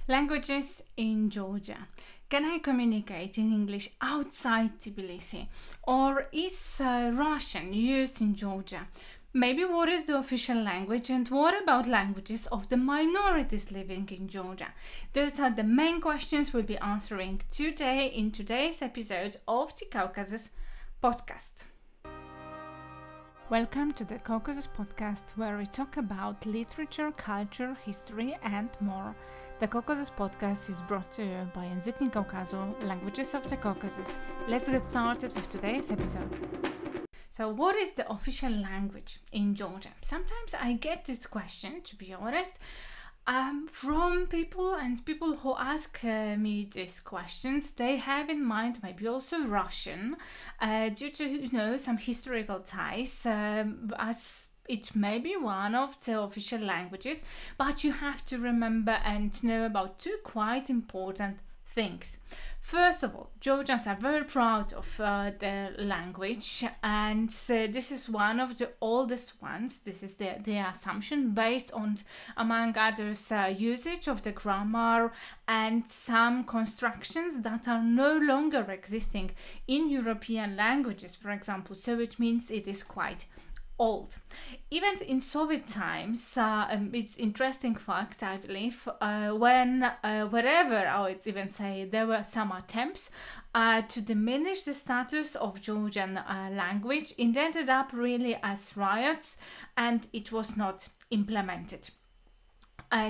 Languages in Georgia. Can I communicate in English outside Tbilisi? Or is Russian used in Georgia? Maybe what is the official language and what about languages of the minorities living in Georgia? Those are the main questions we'll be answering today in today's episode of the Caucasus podcast. Welcome to the Caucasus podcast, where we talk about literature, culture, history and more. The Caucasus podcast is brought to you by Язык Caucasus, Languages of the Caucasus. Let's get started with today's episode. So what is the official language in Georgia? Sometimes I get this question, to be honest, from people who ask me these questions. They have in mind maybe also Russian, due to some historical ties, as it may be one of the official languages. But you have to remember and know about two quite important things. First of all, Georgians are very proud of their language, and this is one of the oldest ones. This is the assumption based on, among others, usage of the grammar and some constructions that are no longer existing in European languages, for example. So it means it is quite old. Even in Soviet times, it's interesting fact, I believe, there were some attempts to diminish the status of Georgian language. It ended up really as riots, and it was not implemented.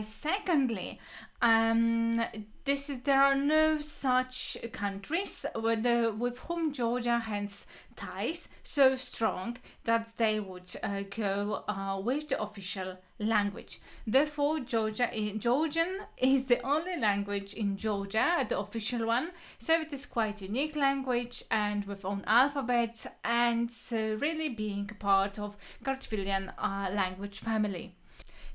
Secondly, there are no such countries with whom Georgia has ties so strong that they would go with the official language. Therefore, Georgian is the only language in Georgia, the official one. So it is quite a unique language and with own alphabet, and really being part of Kartvelian language family.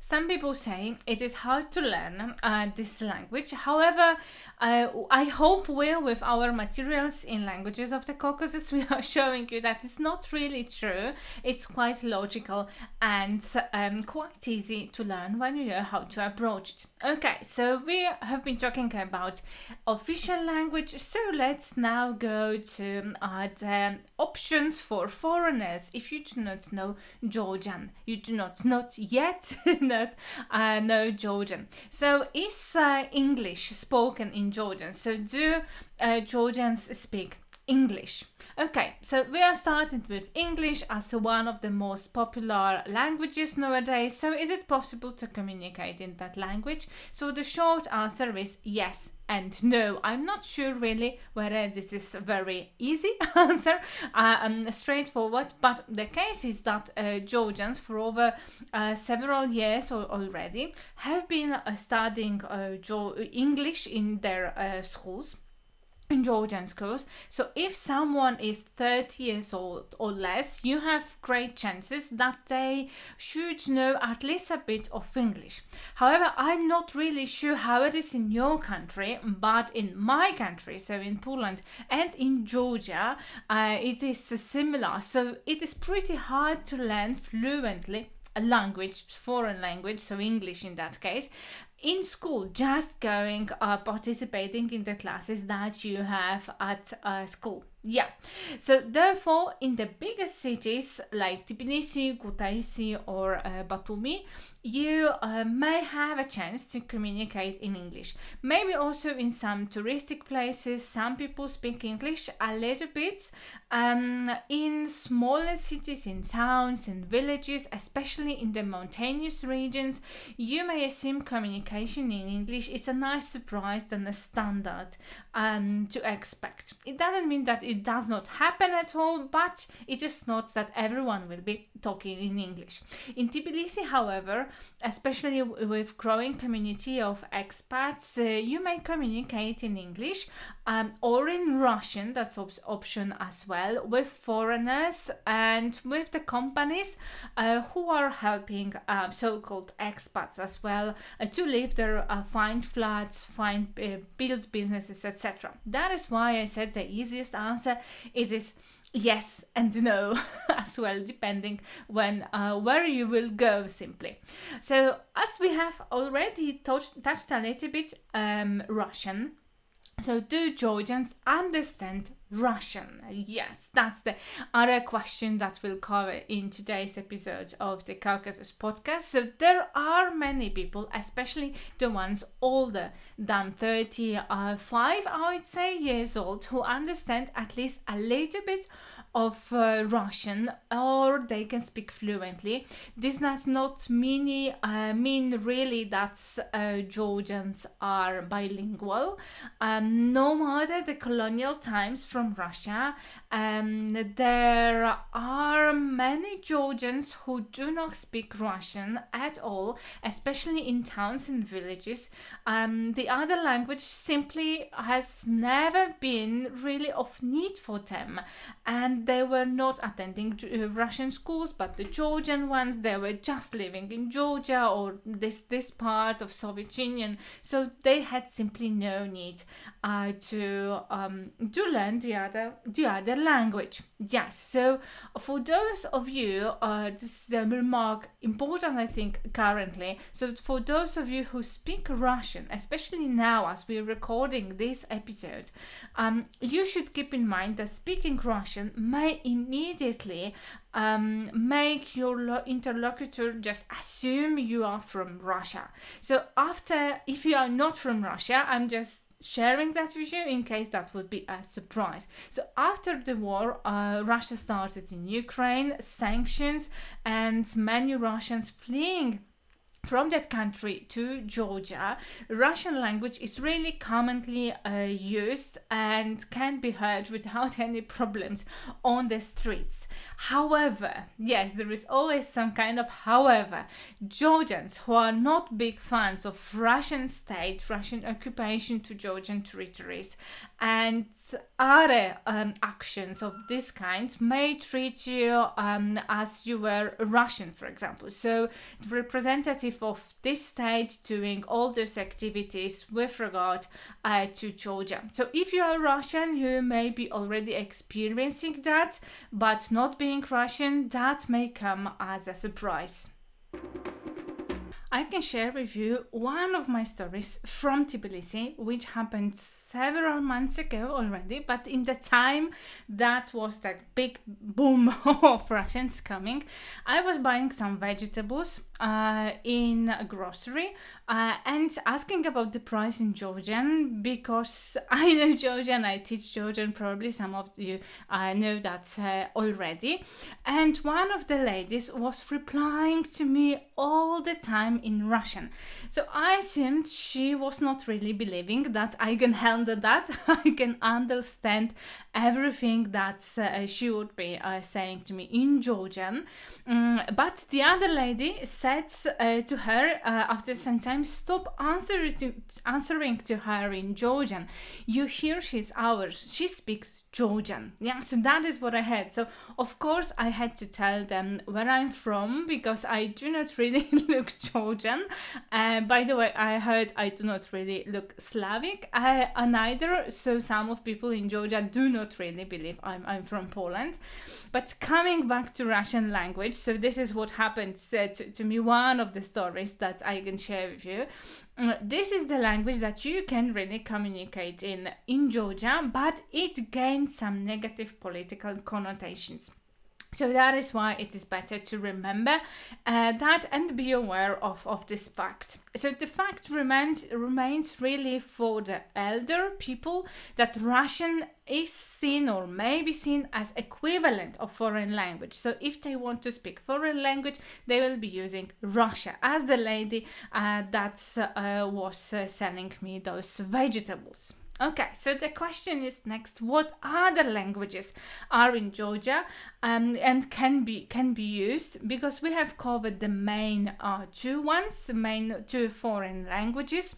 Some people say it is hard to learn this language. However, I hope with our materials in Languages of the Caucasus, we are showing you that it's not really true. It's quite logical and quite easy to learn when you know how to approach it. Okay, so we have been talking about official language. So let's now go to the options for foreigners. If you do not know Georgian, you do not yet know Georgian. So is English spoken in Georgian? So do Georgians speak English? Okay, so we are starting with English as one of the most popular languages nowadays. So is it possible to communicate in that language? So the short answer is yes and no. I'm not sure really whether this is a very easy answer, straightforward, but the case is that Georgians for over several years already have been studying English in their schools, in Georgian schools. So if someone is 30 years old or less, you have great chances that they should know at least a bit of English. However, I'm not really sure how it is in your country, but in my country, so in Poland and in Georgia, it is similar. So it is pretty hard to learn fluently a language, foreign language, so English in that case, in school, just going participating in the classes that you have at school. Yeah, so therefore in the biggest cities like Tbilisi, Kutaisi or Batumi, you may have a chance to communicate in English. Maybe also in some touristic places, some people speak English a little bit. In smaller cities, in towns, in villages, especially in the mountainous regions, you may assume communication in English is a nice surprise than a standard to expect. It doesn't mean that it does not happen at all, but it is not that everyone will be talking in English. In Tbilisi, however, especially with growing community of expats, you may communicate in English or in Russian, that's option as well, with foreigners and with the companies who are helping so-called expats as well to live there, find flats, build businesses, etc. That is why I said the easiest answer, it is Yes and no as well, depending when where you will go simply. So as we have already touched a little bit Russian. So do Georgians understand Russian? Yes, that's the other question that we'll cover in today's episode of the Caucasus podcast. So there are many people, especially the ones older than 35, I would say, years old, who understand at least a little bit of Russian, or they can speak fluently. This does not mean really that Georgians are bilingual. No matter the colonial times from Russia, there are many Georgians who do not speak Russian at all, especially in towns and villages. The other language simply has never been really of need for them, and they were not attending Russian schools, but the Georgian ones, they were just living in Georgia or this part of Soviet Union, so they had simply no need to learn the other language. Yes, so for those of you, this is a remark important, I think, currently. So for those of you who speak Russian, especially now as we're recording this episode, you should keep in mind that speaking Russian may immediately make your interlocutor just assume you are from Russia. So if you are not from Russia, I'm just sharing that with you in case that would be a surprise. So after the war, Russia started in Ukraine, sanctions, and many Russians fleeing from that country to Georgia. Russian language is really commonly used and can be heard without any problems on the streets. However, yes, there is always some kind of however. Georgians who are not big fans of Russian state, Russian occupation to Georgian territories, and other actions of this kind may treat you as you were Russian, for example. So the representative of this state doing all those activities with regard to Georgia. So if you are Russian, you may be already experiencing that, but not being Russian, that may come as a surprise. I can share with you one of my stories from Tbilisi, which happened several months ago already, but in the time that was that big boom of Russians coming, I was buying some vegetables in a grocery and asking about the price in Georgian, because I know Georgian, I teach Georgian, probably some of you know that already. And one of the ladies was replying to me all the time in Russian. So I assumed she was not really believing that I can handle that, I can understand everything that she would be saying to me in Georgian. But the other lady said to her after some time, stop answering to her in Georgian. You hear she's ours, she speaks Georgian. Yeah, so that is what I had. So of course I had to tell them where I'm from, because I do not really look Georgian. By the way, I heard I do not really look Slavic neither, so some of people in Georgia do not really believe I'm from Poland. But coming back to Russian language, so this is what happened to me, one of the stories that I can share with you. This is the language that you can really communicate in Georgia, but it gains some negative political connotations. So that is why it is better to remember that and be aware of this fact. So the fact remains really for the elder people that Russian is seen or may be seen as equivalent of foreign language. So if they want to speak foreign language, they will be using Russia, as the lady that was selling me those vegetables. Okay, so the question is next: what other languages are in Georgia and can be used? Because we have covered the main two foreign languages.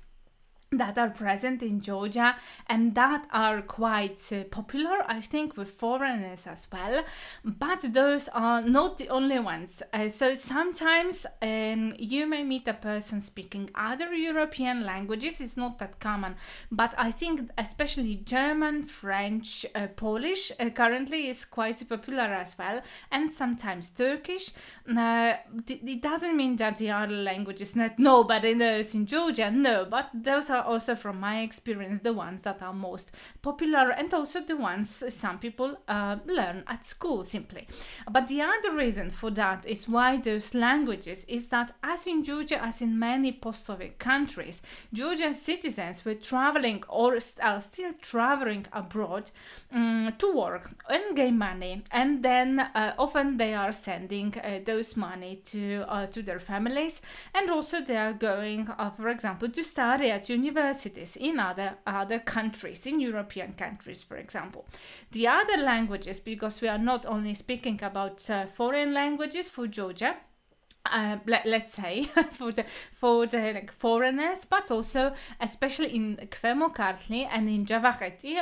that are present in Georgia and that are quite popular, I think, with foreigners as well. But those are not the only ones. So sometimes you may meet a person speaking other European languages. It's not that common, but I think especially German, French, Polish currently is quite popular as well, and sometimes Turkish. It doesn't mean that the other languages that nobody knows in Georgia, no, but those are also, from my experience, the ones that are most popular, and also the ones some people learn at school simply. But the other reason for that is why those languages is that, as in Georgia, as in many post-Soviet countries, Georgian citizens were traveling or are still traveling abroad to work and gain money, and then often they are sending those money to their families, and also they are going, for example, to study at universities in other countries, in European countries, for example. The other languages, because we are not only speaking about foreign languages for Georgia, let's say for the like foreigners, but also especially in Kvemokartli and in Javakheti,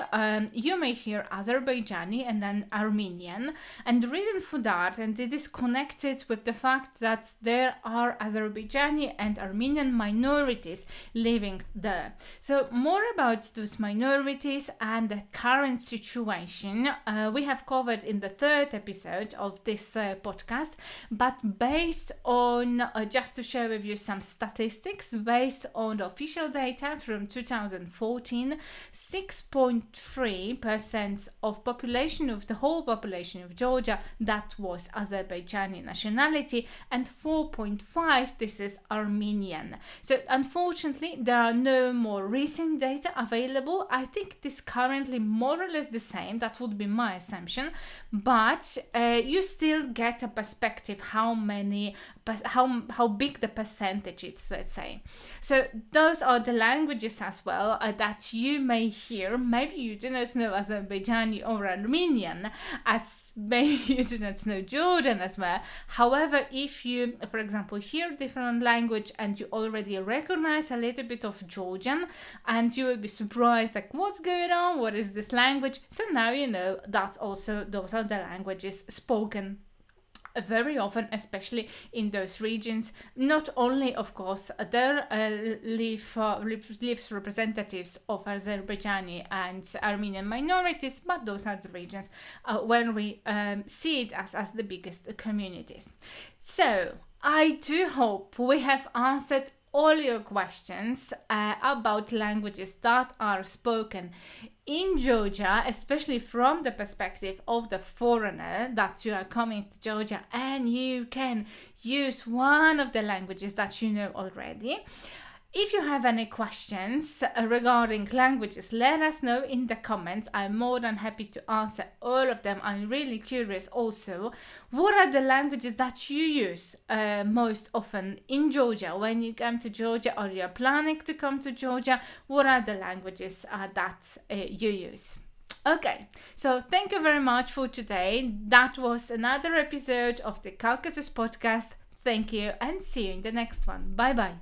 you may hear Azerbaijani and then Armenian, and the reason for that, and it is connected with the fact that there are Azerbaijani and Armenian minorities living there. So more about those minorities and the current situation we have covered in the third episode of this podcast, but based on, just to share with you some statistics, based on the official data from 2014, 6.3% of population, of the whole population of Georgia, that was Azerbaijani nationality, and 4.5% this is Armenian. So unfortunately there are no more recent data available. I think it is currently more or less the same, that would be my assumption, but you still get a perspective how big the percentage is, let's say. So those are the languages as well that you may hear. Maybe you do not know Azerbaijani or Armenian, as maybe you do not know Georgian as well. However, if you, for example, hear different language and you already recognize a little bit of Georgian, and you will be surprised, like, what's going on? What is this language? So now you know that also those are the languages spoken very often, especially in those regions. Not only, of course, there lives representatives of Azerbaijani and Armenian minorities, but those are the regions when we see it as the biggest communities. So I do hope we have answered all your questions about languages that are spoken in Georgia, especially from the perspective of the foreigner that you are coming to Georgia, and you can use one of the languages that you know already. If you have any questions regarding languages, let us know in the comments. I'm more than happy to answer all of them. I'm really curious also, what are the languages that you use most often in Georgia? When you come to Georgia or you're planning to come to Georgia, what are the languages that you use? Okay, so thank you very much for today. That was another episode of the Caucasus podcast. Thank you, and see you in the next one. Bye bye.